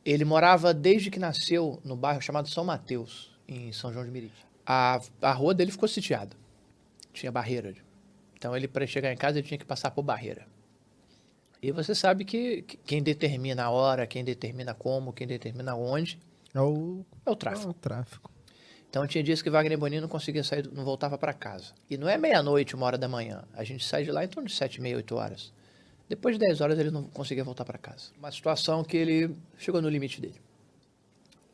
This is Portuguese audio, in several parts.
Ele morava desde que nasceu no bairro chamado São Mateus, em São João de Meriti. A rua dele ficou sitiada. Tinha barreira. Então ele, para chegar em casa, ele tinha que passar por barreira. E você sabe que quem determina a hora, quem determina como, quem determina onde, É o é o tráfico. É o tráfico. Então tinha dias que Wagner Bonini não conseguia sair, não voltava para casa. E não é meia-noite, 1 hora da manhã. A gente sai de lá em torno de 7h30, 8 horas. Depois de 10 horas ele não conseguia voltar para casa. Uma situação que ele chegou no limite dele.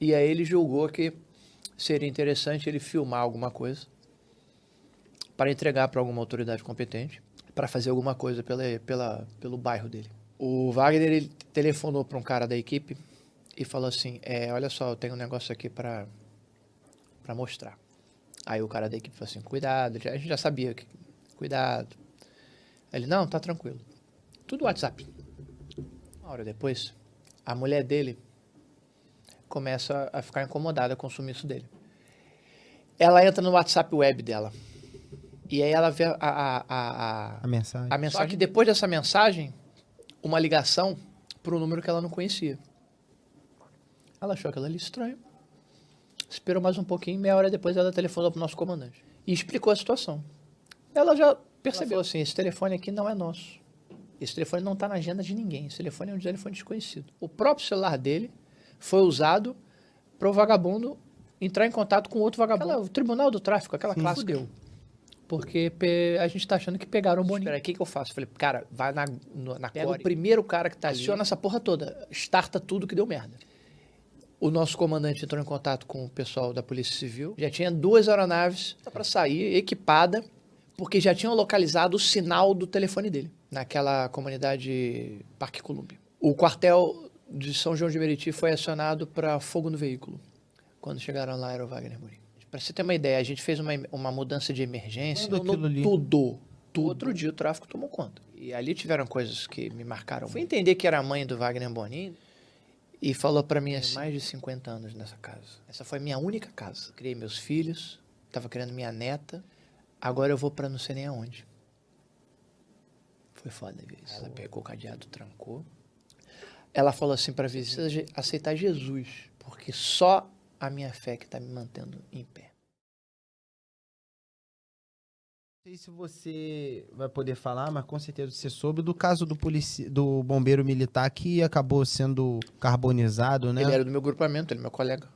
E aí ele julgou que seria interessante ele filmar alguma coisa para entregar para alguma autoridade competente, para fazer alguma coisa pelo bairro dele. O Wagner ele telefonou para um cara da equipe e falou assim, olha só, eu tenho um negócio aqui para mostrar. Aí o cara da equipe falou assim, cuidado, a gente já sabia que cuidado. Ele, não, tá tranquilo. Tudo WhatsApp. Uma hora depois, a mulher dele começa a ficar incomodada com o sumiço dele. Ela entra no WhatsApp web dela. E aí ela vê A mensagem. a mensagem. Só que depois dessa mensagem, uma ligação para um número que ela não conhecia. Ela achou aquilo ali estranho. Esperou mais um pouquinho, meia hora depois ela telefonou pro nosso comandante. E explicou a situação. Ela já percebeu assim, esse telefone aqui não é nosso. Esse telefone não está na agenda de ninguém. Esse telefone é um telefone desconhecido. O próprio celular dele foi usado para o vagabundo entrar em contato com outro vagabundo. O Tribunal do Tráfico, aquela classe. Fudeu. Porque a gente tá achando que pegaram o Boninho. Espera aí, o que eu faço? Falei, cara, vai na pega Core, o primeiro cara que tá ali, aciona essa porra toda, starta tudo que deu merda. O nosso comandante entrou em contato com o pessoal da Polícia Civil. Já tinha 2 aeronaves para sair, equipada, porque já tinham localizado o sinal do telefone dele, naquela comunidade Parque Colúmbia. O quartel de São João de Meriti foi acionado para fogo no veículo. Quando chegaram lá, era o Wagner Bonini. Para você ter uma ideia, a gente fez uma mudança de emergência. Tudo. Outro dia o tráfico tomou conta. E ali tiveram coisas que me marcaram. Fui entender que era a mãe do Wagner Bonini e falou para mim assim, mais de 50 anos nessa casa. Essa foi minha única casa. Criei meus filhos, estava criando minha neta. Agora eu vou para não sei nem aonde. Foi foda isso. Ela pegou o cadeado, trancou. Ela falou assim para vizinha, aceitar Jesus, porque só a minha fé que está me mantendo em pé. Não sei se você vai poder falar, mas com certeza você soube do caso do bombeiro militar que acabou sendo carbonizado, né? Ele era do meu grupamento, ele é meu colega.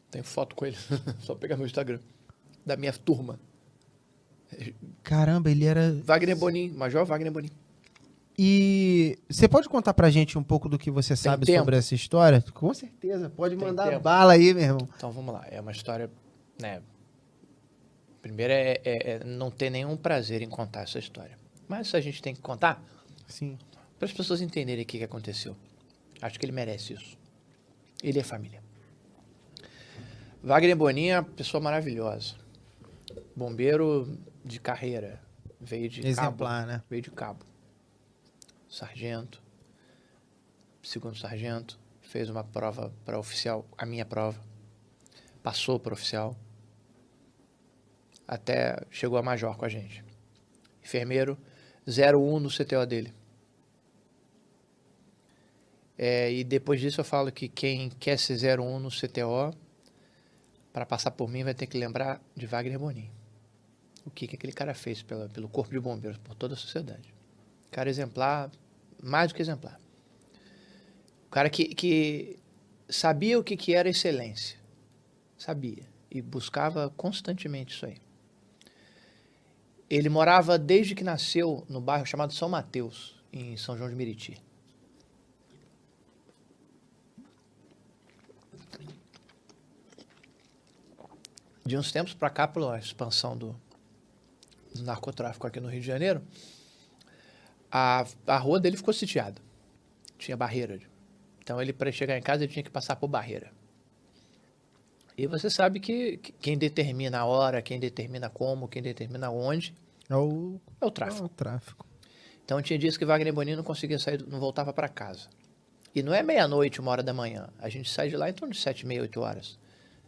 Tenho foto com ele, só pegar meu Instagram. Da minha turma. Caramba, ele era... Wagner Bonini, Major Wagner Bonini. E você pode contar pra gente um pouco do que você sabe sobre essa história? Com certeza, pode mandar bala aí, meu irmão. Então vamos lá, é uma história, né? Primeiro não ter nenhum prazer em contar essa história. Mas a gente tem que contar, sim, para as pessoas entenderem o que aconteceu. Acho que ele merece isso. Ele é família. Wagner Bonini é uma pessoa maravilhosa. Bombeiro de carreira. Veio de exemplar, cabo, né? Veio de cabo. Sargento. Segundo sargento. Fez uma prova para oficial, a minha prova. Passou para oficial. Até chegou a major com a gente. Enfermeiro 01 no CTO dele. E depois disso eu falo que quem quer ser 01 no CTO, para passar por mim, vai ter que lembrar de Wagner Bonini. O que aquele cara fez pelo Corpo de Bombeiros, por toda a sociedade. Cara exemplar, mais do que exemplar. O cara que sabia o que era excelência. Sabia. E buscava constantemente isso aí. Ele morava desde que nasceu no bairro chamado São Mateus, em São João de Meriti. De uns tempos para cá, pela expansão do narcotráfico aqui no Rio de Janeiro, a rua dele ficou sitiada. Tinha barreira. Então ele, para chegar em casa, ele tinha que passar por barreira. E você sabe que quem determina a hora, quem determina como, quem determina onde, é o tráfico. É o tráfico. Então tinha dias que Wagner Bonini não conseguia sair, não voltava para casa. E não é meia-noite, 1 hora da manhã. A gente sai de lá em torno de 7h30, 8 horas.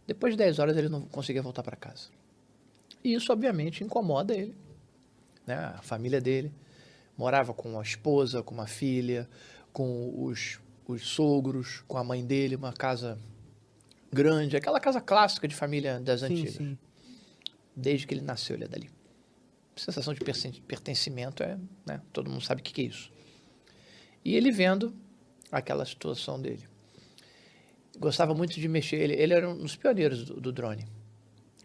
Depois de 10 horas ele não conseguia voltar para casa. E isso, obviamente, incomoda ele. Né? A família dele morava com a esposa, com uma filha, com os os sogros, com a mãe dele, uma casa grande, aquela casa clássica de família das antigas. Sim. Desde que ele nasceu, ele é dali. Sensação de pertencimento né? Todo mundo sabe o que é isso. E ele vendo aquela situação dele. Gostava muito de mexer, ele era um dos pioneiros do drone.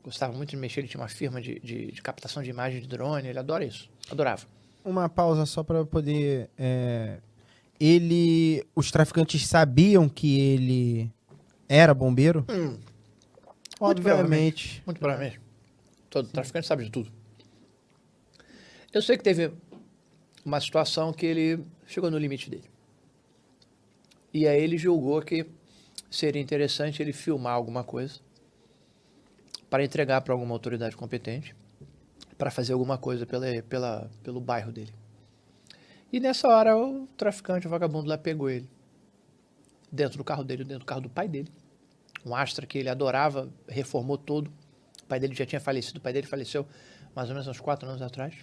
Gostava muito de mexer, ele tinha uma firma de captação de imagem de drone, ele adora isso, adorava. Uma pausa só para poder... Os traficantes sabiam que ele era bombeiro? Obviamente. Muito provavelmente. Todo traficante sabe de tudo. Eu sei que teve uma situação que ele chegou no limite dele. E aí ele julgou que seria interessante ele filmar alguma coisa para entregar para alguma autoridade competente, para fazer alguma coisa pelo bairro dele. E nessa hora o traficante, o vagabundo lá, pegou ele dentro do carro dele, dentro do carro do pai dele. Um Astra que ele adorava, reformou todo. O pai dele já tinha falecido, o pai dele faleceu mais ou menos uns 4 anos atrás.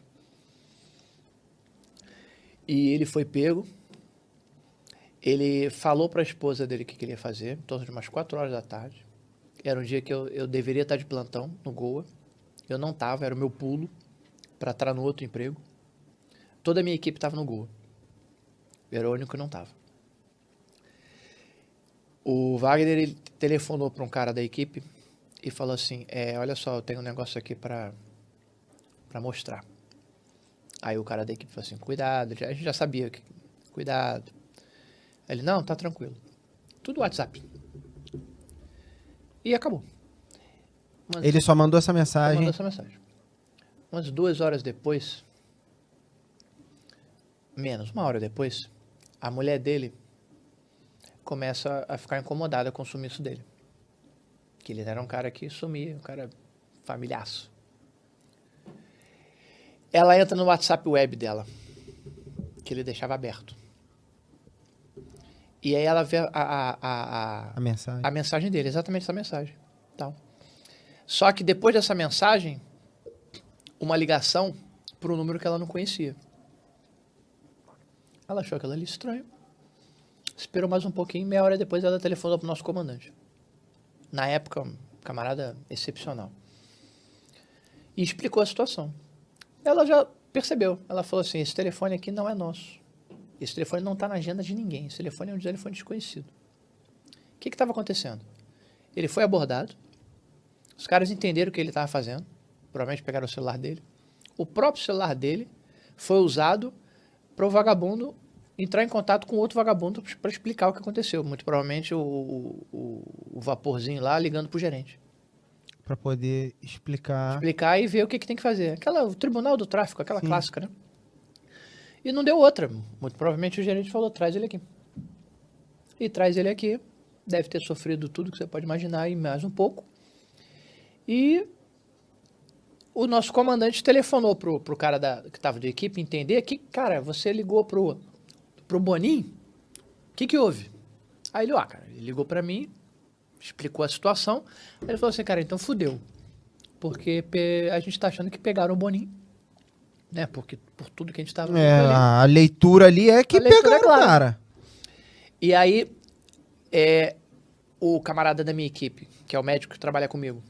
E ele foi pego. Ele falou para a esposa dele o que ele ia fazer, em torno de umas 4 horas da tarde. Era um dia que eu deveria estar de plantão no Goa. Eu não estava, era o meu pulo para estar no outro emprego. Toda a minha equipe estava no Goa. Eu era o único que não estava. O Wagner, ele telefonou para um cara da equipe e falou assim, olha só, eu tenho um negócio aqui para mostrar. Aí o cara da equipe falou assim, cuidado, a gente já sabia, cuidado. Ele, não, tá tranquilo. Tudo WhatsApp. E acabou. Ele só mandou essa mensagem. Umas 2 horas depois, menos, 1 hora depois, a mulher dele começa a ficar incomodada com o sumiço dele. Que ele era um cara que sumia, um cara familiaço. Ela entra no WhatsApp web dela, que ele deixava aberto. E aí ela vê a mensagem dele, exatamente essa mensagem. Tal. Só que depois dessa mensagem, uma ligação para um número que ela não conhecia. Ela achou aquilo ali estranho. Esperou mais um pouquinho, 30 minutos depois ela telefonou para o nosso comandante. Na época, um camarada excepcional. E explicou a situação. Ela já percebeu. Ela falou assim, esse telefone aqui não é nosso. Esse telefone não está na agenda de ninguém. Esse telefone é um telefone desconhecido. O que estava acontecendo? Ele foi abordado. Os caras entenderam o que ele estava fazendo. Provavelmente pegaram o celular dele. O próprio celular dele foi usado para o vagabundo entrar em contato com outro vagabundo para explicar o que aconteceu. Muito provavelmente o vaporzinho lá ligando para o gerente. Para poder explicar. Explicar e ver o que tem que fazer. O tribunal do tráfico, aquela clássica, né? E não deu outra. Muito provavelmente o gerente falou, traz ele aqui. E traz ele aqui. Deve ter sofrido tudo que você pode imaginar e mais um pouco. E o nosso comandante telefonou pro cara que estava de equipe entender que, cara, você ligou pro Boninho? O que houve? Aí ele ligou para mim, explicou a situação. Aí ele falou assim, cara, então fudeu. Porque a gente tá achando que pegaram o Boninho. Né? Porque por tudo que a gente estava vendo ali. A leitura ali é que pegaram, cara. E aí, o camarada da minha equipe, que é o médico que trabalha comigo,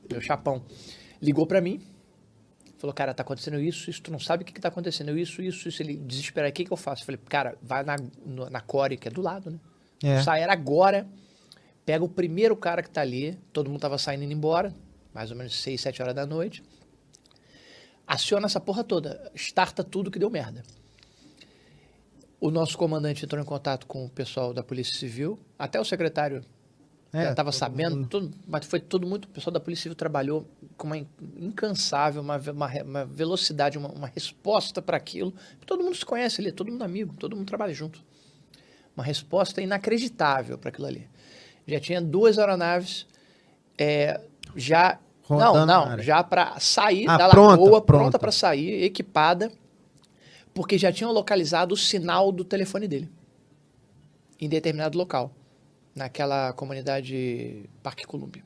meu chapão, ligou pra mim, falou, cara, tá acontecendo isso, tu não sabe o que tá acontecendo, isso. Ele desesperado, o que eu faço? Eu falei, cara, vai na Core, que é do lado, né? Sai agora, pega o primeiro cara que tá ali, todo mundo tava saindo e indo embora, mais ou menos 6, 7 horas da noite. Aciona essa porra toda, starta tudo que deu merda. O nosso comandante entrou em contato com o pessoal da Polícia Civil, até o secretário já estava sabendo, mas foi tudo muito... O pessoal da Polícia Civil trabalhou com uma incansável, uma velocidade, uma resposta para aquilo. Todo mundo se conhece ali, todo mundo amigo, todo mundo trabalha junto. Uma resposta inacreditável para aquilo ali. Já tinha 2 aeronaves, já... Não, já para sair da Lagoa, pronta para sair, equipada, porque já tinham localizado o sinal do telefone dele em determinado local, naquela comunidade Parque Colômbia.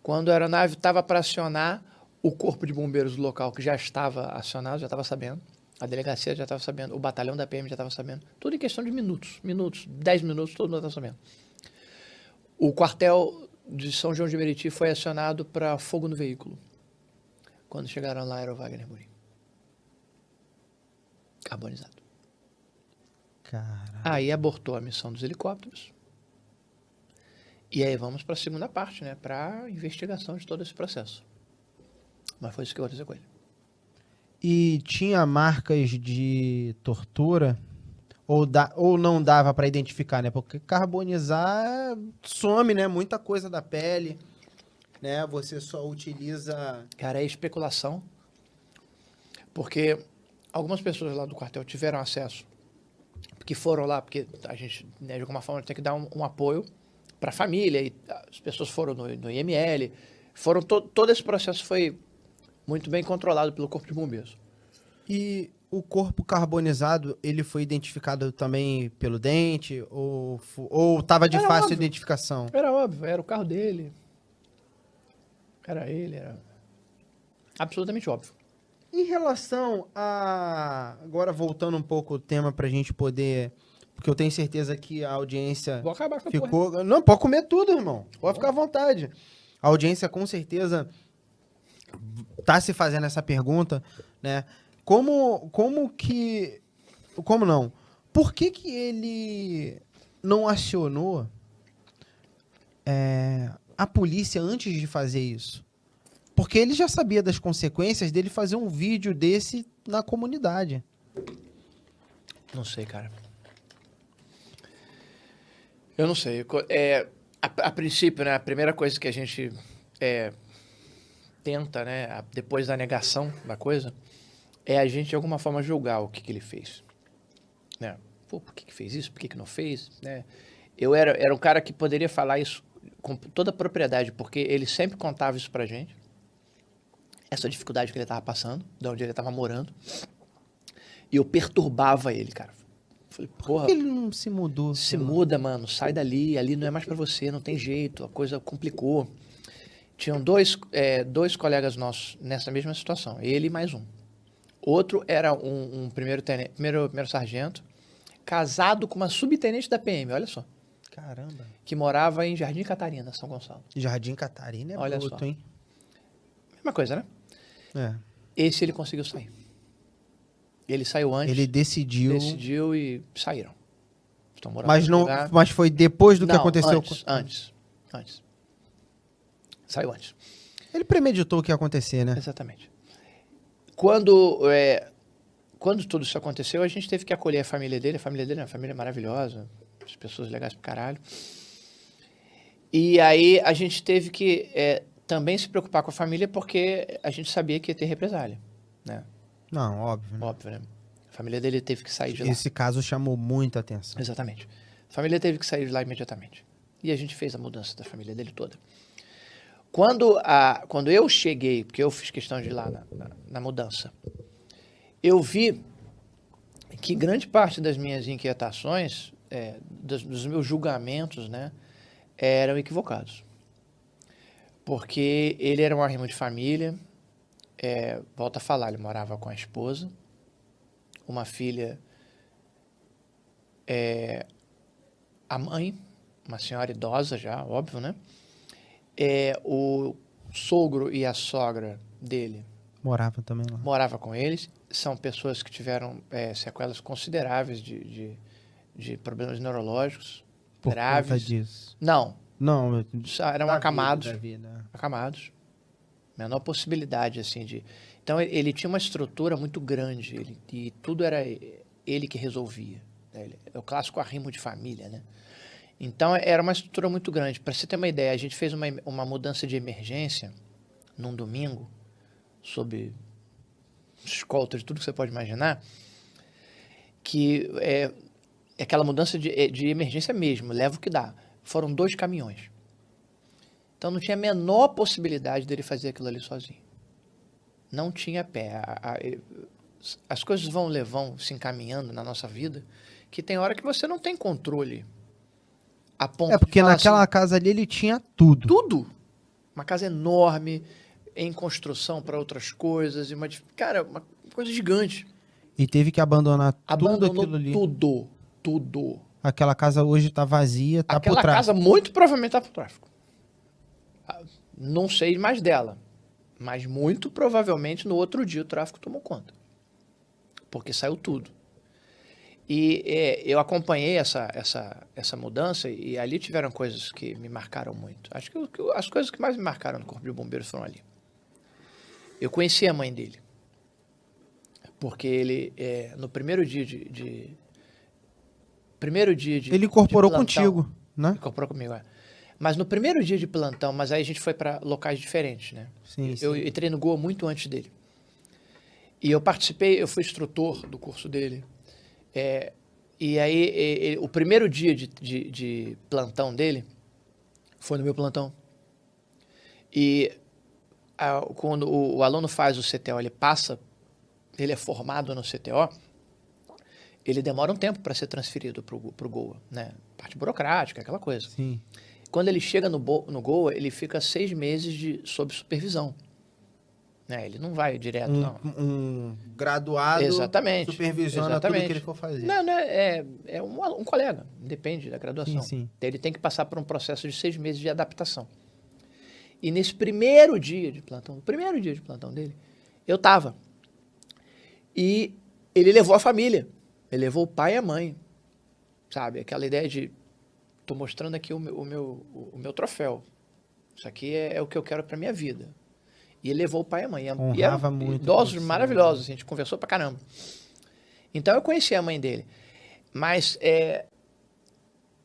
Quando a aeronave estava para acionar, o corpo de bombeiros do local, que já estava acionado, já estava sabendo, A delegacia já estava sabendo, o batalhão da PM já estava sabendo. Tudo em questão de minutos, 10 minutos, todo mundo estava sabendo. O quartel de São João de Meriti foi acionado para fogo no veículo. Quando chegaram lá, era o Wagner Morim. Carbonizado. Caralho. Aí abortou a missão dos helicópteros. E aí vamos para a segunda parte, né? Para investigação de todo esse processo. Mas foi isso que aconteceu com ele. E tinha marcas de tortura? Ou não dava pra identificar, né? Porque carbonizar some, né? Muita coisa da pele, né? Você só utiliza... Cara, é especulação. Porque algumas pessoas lá do quartel tiveram acesso. Que foram lá, porque a gente, né, de alguma forma, tem que dar um apoio para a família. E as pessoas foram no IML. Todo esse processo foi muito bem controlado pelo Corpo de Bombeiros. E o corpo carbonizado, ele foi identificado também pelo dente? Ou tava de Era fácil óbvio. identificação? Era óbvio, era o carro dele. Era ele, era absolutamente óbvio. Em relação a... Agora voltando um pouco o tema pra gente poder... Porque eu tenho certeza que a audiência Vou acabar com a porra. ficou... Não, pode comer tudo, irmão. Pode ficar à vontade. A audiência com certeza tá se fazendo essa pergunta, né? Como não? Por que ele não acionou a polícia antes de fazer isso? Porque ele já sabia das consequências dele fazer um vídeo desse na comunidade. Não sei, cara. Eu não sei. A princípio, né, a primeira coisa que a gente tenta, né, depois da negação da coisa, é a gente, de alguma forma, julgar o que ele fez. Né? Pô, por que fez isso? Por que não fez? Né? Eu era um cara que poderia falar isso com toda a propriedade, porque ele sempre contava isso pra gente. Essa dificuldade que ele estava passando, de onde ele estava morando. E eu perturbava ele, cara. Falei, porra... Por que ele não se mudou? Se muda, mano, sai dali, ali não é mais pra você, não tem jeito, a coisa complicou. Tinham dois colegas nossos nessa mesma situação, ele e mais um. Outro era um primeiro sargento, casado com uma subtenente da PM, olha só. Caramba. Que morava em Jardim Catarina, São Gonçalo. Jardim Catarina é Olha bruto, só. hein? Mesma coisa, né? É. Esse ele conseguiu sair. Ele saiu antes. Ele decidiu e saíram. Estão morando Mas, no não, lugar. mas foi depois do que Não, aconteceu? Antes. Saiu antes. Ele premeditou o que ia acontecer, né? Exatamente. Quando tudo isso aconteceu, a gente teve que acolher a família dele. A família dele é uma família maravilhosa. As pessoas legais pro caralho. E aí a gente teve que também se preocupar com a família, porque a gente sabia que ia ter represália, né? Não, óbvio. Né? Óbvio, né? A família dele teve que sair de lá. Esse caso chamou muita atenção. Exatamente. A família teve que sair de lá imediatamente. E a gente fez a mudança da família dele toda. Quando eu cheguei, porque eu fiz questão de ir lá na mudança, eu vi que grande parte das minhas inquietações, dos meus julgamentos, né, eram equivocados. Porque ele era um arrimo de família, volto a falar, ele morava com a esposa, uma filha, a mãe, uma senhora idosa já, óbvio, né? O sogro e a sogra dele Morava também lá. morava com eles. São pessoas que tiveram sequelas consideráveis de problemas neurológicos Por graves. conta disso. Não, Não, eram acamados. Da vida. Acamados. Menor possibilidade, assim, de... Então, ele tinha uma estrutura muito grande, e tudo era ele que resolvia. Né? É o clássico arrimo de família, né? Então, era uma estrutura muito grande. Para você ter uma ideia, a gente fez uma mudança de emergência num domingo, sob escolta de tudo que você pode imaginar, que é aquela mudança de emergência mesmo, leva o que dá. Foram 2 caminhões. Então, não tinha a menor possibilidade dele fazer aquilo ali sozinho. Não tinha pé. As coisas vão se encaminhando na nossa vida, que tem hora que você não tem controle. A ponto porque de falar naquela assim, casa ali ele tinha tudo. tudo. Uma casa enorme, em construção para outras coisas, uma coisa gigante. E teve que abandonar tudo Abandonou aquilo ali. tudo. Aquela casa hoje tá vazia, tá por Aquela trás. casa muito provavelmente tá por tráfico. Não sei mais dela, mas muito provavelmente no outro dia o tráfico tomou conta. Porque saiu tudo. E eu acompanhei essa mudança e ali tiveram coisas que me marcaram muito. Acho que as coisas que mais me marcaram no Corpo de Bombeiros foram ali. Eu conheci a mãe dele. Porque ele, no primeiro dia Ele incorporou de plantão, contigo, né? incorporou comigo, Mas no primeiro dia de plantão, mas aí a gente foi para locais diferentes, né? Sim, Eu sim. entrei no Goa muito antes dele. E eu participei, eu fui instrutor do curso dele. E aí, o primeiro dia de plantão dele foi no meu plantão. E quando o aluno faz o CTO, ele é formado no CTO, ele demora um tempo para ser transferido para o Goa, né? Parte burocrática, aquela coisa. Sim. Quando ele chega no Goa, ele fica 6 meses sob supervisão. Né? Ele não vai direto, não. Um graduado Exatamente. supervisiona tudo que ele for fazer. Não, é um colega, depende da graduação. Sim. Então, ele tem que passar por um processo de 6 meses de adaptação. E nesse primeiro dia de plantão, dele, eu estava. E ele levou a família. Ele levou o pai e a mãe. Sabe? Aquela ideia de, tô mostrando aqui o meu troféu. Isso aqui é o que eu quero para minha vida. E ele levou o pai e a mãe. Honrava muito. Idosos maravilhosos, a gente conversou pra caramba. Então eu conheci a mãe dele. Mas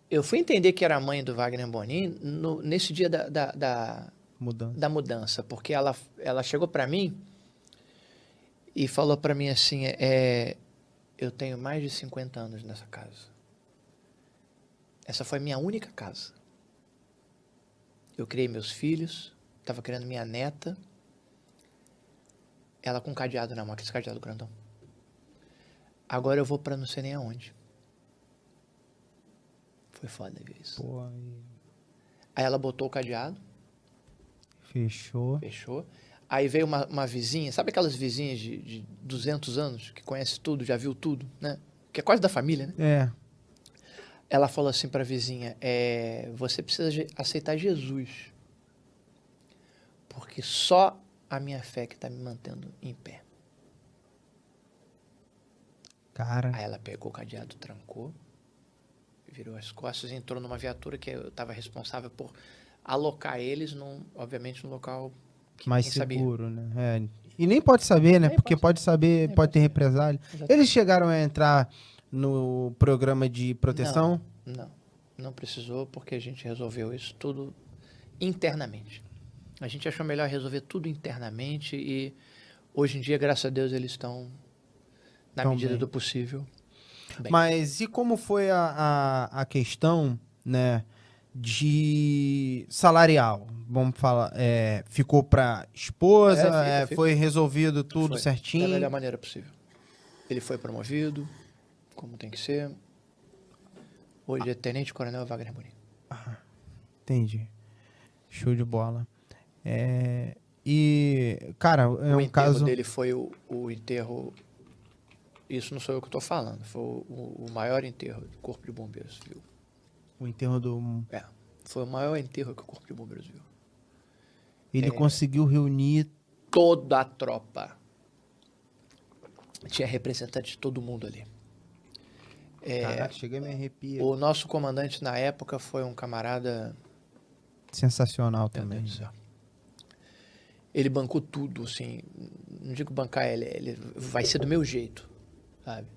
eu fui entender que era a mãe do Wagner Bonin nesse dia da mudança. Porque ela chegou pra mim e falou pra mim assim, eu tenho mais de 50 anos nessa casa. Essa foi minha única casa. Eu criei meus filhos, estava criando minha neta. Ela com cadeado na mão, aquele cadeado grandão. Agora eu vou pra não sei nem aonde. Foi foda ver isso. Pô, Aí ela botou o cadeado. Fechou. Aí veio uma vizinha, sabe aquelas vizinhas de 200 anos, que conhece tudo, já viu tudo, né? Que é quase da família, né? É. Ela falou assim pra vizinha, você precisa aceitar Jesus. Porque só a minha fé que tá me mantendo em pé. Cara. Aí ela pegou o cadeado, trancou, virou as costas e entrou numa viatura que eu estava responsável por alocar eles, obviamente, num local que mais ninguém seguro, sabia. né? E nem pode saber, né? Nem Porque pode saber, pode ter represália. Exatamente. Eles chegaram a entrar no programa de proteção? Não precisou, porque a gente resolveu isso tudo internamente. A gente achou melhor resolver tudo internamente e hoje em dia, graças a Deus, eles estão, na medida do possível, bem. Mas e como foi a questão, né, de salarial? Vamos falar, ficou para esposa, Fica. foi resolvido tudo certinho? Da melhor maneira possível. Ele foi promovido, como tem que ser. Hoje é Tenente Coronel Wagner Bonin. Entendi. Show de bola. E, cara, O enterro dele foi o enterro... Isso não sou eu que estou falando. Foi o maior enterro do Corpo de Bombeiros viu. O enterro do... Foi o maior enterro que o Corpo de Bombeiros viu. Ele conseguiu reunir... Toda a tropa. Tinha representante de todo mundo ali. Caraca, chega a me arrepiar. O nosso comandante na época foi um camarada... Sensacional também. Meu Deus do céu. Ele bancou tudo, assim. Não digo bancar ele vai ser do meu jeito, sabe?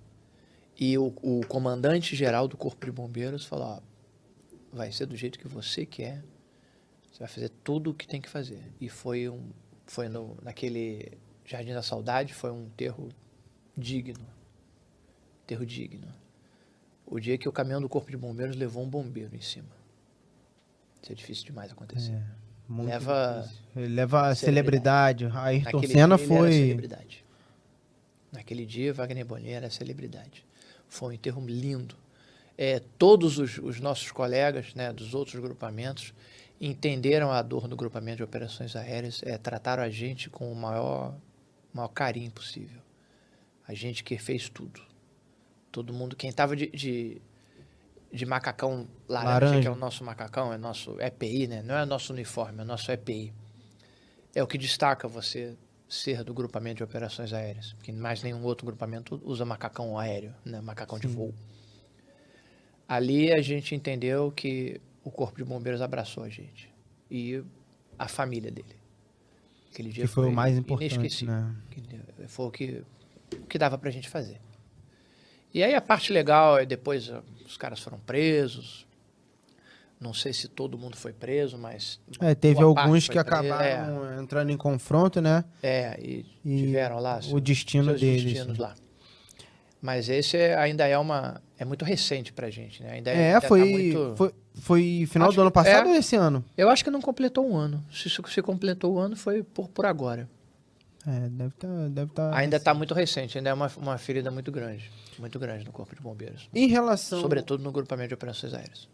E o comandante-geral do Corpo de Bombeiros falou, vai ser do jeito que você quer. Você vai fazer tudo o que tem que fazer. E foi naquele Jardim da Saudade, foi um enterro digno. O dia que o caminhão do Corpo de Bombeiros levou um bombeiro em cima. Isso é difícil demais acontecer. Muito Leva a celebridade. A Ayrton Naquele Senna dia, foi... Ele era celebridade. Naquele dia, Wagner Bonin era celebridade. Foi um enterro lindo. Todos os nossos colegas, né, dos outros grupamentos entenderam a dor do grupamento de operações aéreas, trataram a gente com o maior carinho possível. A gente que fez tudo. Todo mundo, quem tava de macacão laranja, que é o nosso macacão, é nosso EPI, né? Não é nosso uniforme, é nosso EPI. É o que destaca você ser do grupamento de operações aéreas. Porque mais nenhum outro grupamento usa macacão aéreo, né? Macacão de voo. Ali a gente entendeu que o Corpo de Bombeiros abraçou a gente. E a família dele. Aquele dia Que foi o mais importante, inesquecível. né? Foi o que dava pra gente fazer. E aí a parte legal é depois os caras foram presos. Não sei se todo mundo foi preso, mas... Teve boa parte alguns foi que acabaram entrando em confronto, né? E tiveram lá o destino seus deles. destinos lá. Mas esse ainda é muito recente pra gente, né? Ainda tá foi final Acho do ano que- passado ou esse ano? Eu acho que não completou um ano. Se completou o ano, foi por agora. Deve tá Ainda está muito recente, ainda é uma ferida muito grande no Corpo de Bombeiros. Em relação Sobretudo no grupamento de operações aéreas.